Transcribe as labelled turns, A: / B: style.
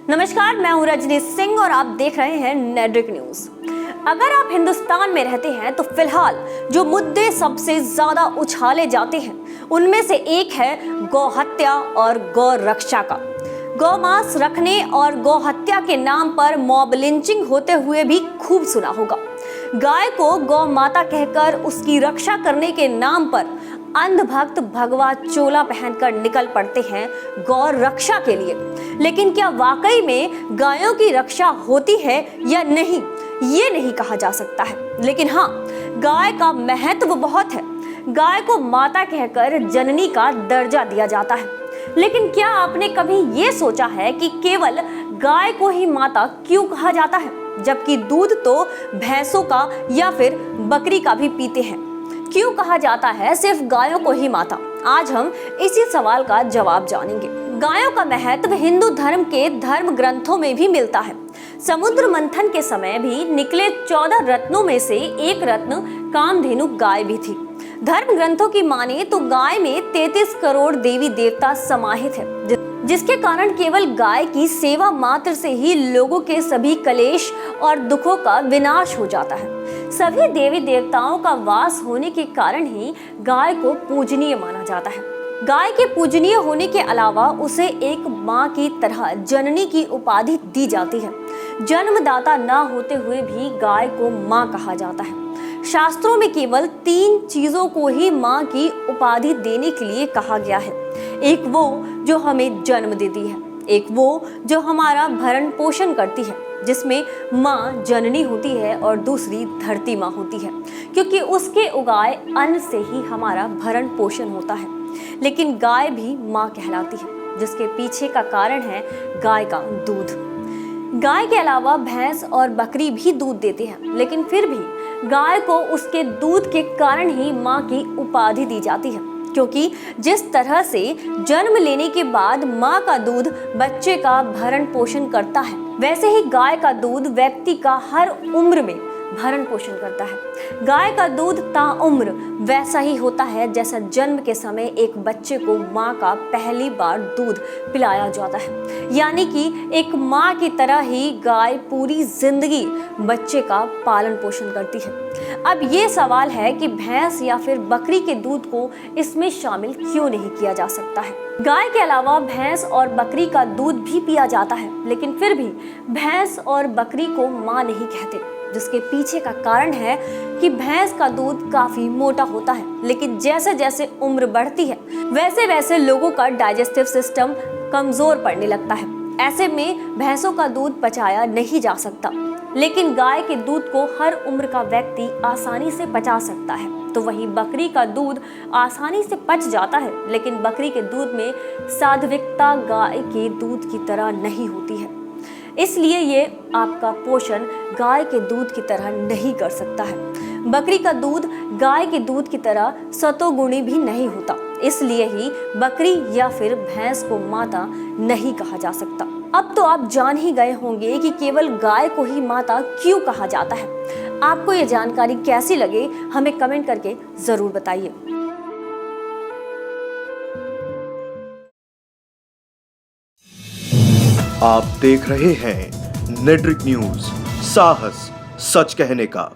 A: नमस्कार, मैं हूं रजनी सिंह और आप देख रहे हैं नेड्रिक न्यूज। अगर आप हिंदुस्तान में रहते हैं तो फिलहाल जो मुद्दे सबसे ज्यादा उछाले जाते हैं उनमें से एक है गौ हत्या और गौ रक्षा का। गौ मांस रखने और गौ हत्या के नाम पर मॉब लिंचिंग होते हुए भी खूब सुना होगा। गाय को गौ माता कहकर उसकी रक्षा करने के नाम पर अंधभक्त भगवा चोला पहनकर निकल पड़ते हैं गौ रक्षा के लिए। लेकिन क्या वाकई में गायों की रक्षा होती है या नहीं, ये नहीं कहा जा सकता है। लेकिन हाँ, गाय का महत्व बहुत है। गाय को माता कहकर जननी का दर्जा दिया जाता है। लेकिन क्या आपने कभी ये सोचा है कि केवल गाय को ही माता क्यों कहा जाता है, जबकि दूध तो भैंसों का या फिर बकरी का भी पीते हैं? क्यों कहा जाता है सिर्फ गायों को ही माता? आज हम इसी सवाल का जवाब जानेंगे। गायों का महत्व हिंदू धर्म के धर्म ग्रंथों में भी मिलता है। समुद्र मंथन के समय भी निकले 14 रत्नों में से एक रत्न कामधेनु गाय भी थी। धर्म ग्रंथों की माने तो गाय में 33 करोड़ देवी देवता समाहित है, जिसके कारण केवल गाय की सेवा मात्र से ही लोगों के सभी कलेश और दुखों का विनाश हो जाता है। सभी देवी देवताओं का वास होने के कारण ही गाय को पूजनीय माना जाता है। गाय के पूजनीय होने के अलावा उसे एक माँ की तरह जननी की उपाधि दी जाती है। जन्मदाता न होते हुए भी गाय को माँ कहा जाता है। शास्त्रों में केवल 3 चीजों को ही माँ की उपाधि देने के लिए कहा गया है। एक वो जो हमें जन्म देती है, एक वो जो हमारा भरण पोषण करती है, जिसमें माँ जननी होती है, और दूसरी धरती माँ होती है, क्योंकि उसके उगाए अन्न से ही हमारा भरण पोषण होता है। लेकिन गाय भी माँ कहलाती है, जिसके पीछे का कारण है गाय का दूध। गाय के अलावा भैंस और बकरी भी दूध देते हैं, लेकिन फिर भी गाय को उसके दूध के कारण ही माँ की उपाधि दी जाती है, क्योंकि जिस तरह से जन्म लेने के बाद माँ का दूध बच्चे का भरण पोषण करता है, वैसे ही गाय का दूध व्यक्ति का हर उम्र में भरण पोषण करता है। गाय का दूध ताउम्र वैसा ही होता है जैसा जन्म के समय एक बच्चे को माँ का पहली बार दूध पिलाया जाता है। यानी कि एक माँ की तरह ही गाय पूरी जिंदगी बच्चे का पालन पोषण करती है। अब ये सवाल है कि भैंस या फिर बकरी के दूध को इसमें शामिल क्यों नहीं किया जा सकता है? गाय के अलावा भैंस और बकरी का दूध भी पिया जाता है, लेकिन फिर भी भैंस और बकरी को माँ नहीं कहते, जिसके पीछे का कारण है कि भैंस का दूध काफी मोटा होता है, लेकिन जैसे जैसे उम्र बढ़ती है वैसे वैसे लोगों का डाइजेस्टिव सिस्टम कमजोर पड़ने लगता है। ऐसे में भैंसों का दूध पचाया नहीं जा सकता, लेकिन गाय के दूध को हर उम्र का व्यक्ति आसानी से पचा सकता है। तो वहीं बकरी का दूध आसानी से पच जाता है, लेकिन बकरी के दूध में सात्विकता गाय के दूध की तरह नहीं होती है, इसलिए ये आपका पोषण गाय के दूध की तरह नहीं कर सकता है। बकरी का दूध गाय के दूध की तरह सतोगुणी भी नहीं होता, इसलिए ही बकरी या फिर भैंस को माता नहीं कहा जा सकता। अब तो आप जान ही गए होंगे कि केवल गाय को ही माता क्यों कहा जाता है। आपको ये जानकारी कैसी लगे, हमें कमेंट करके जरूर बताइए।
B: आप देख रहे हैं नेड्रिक न्यूज, साहस सच कहने का।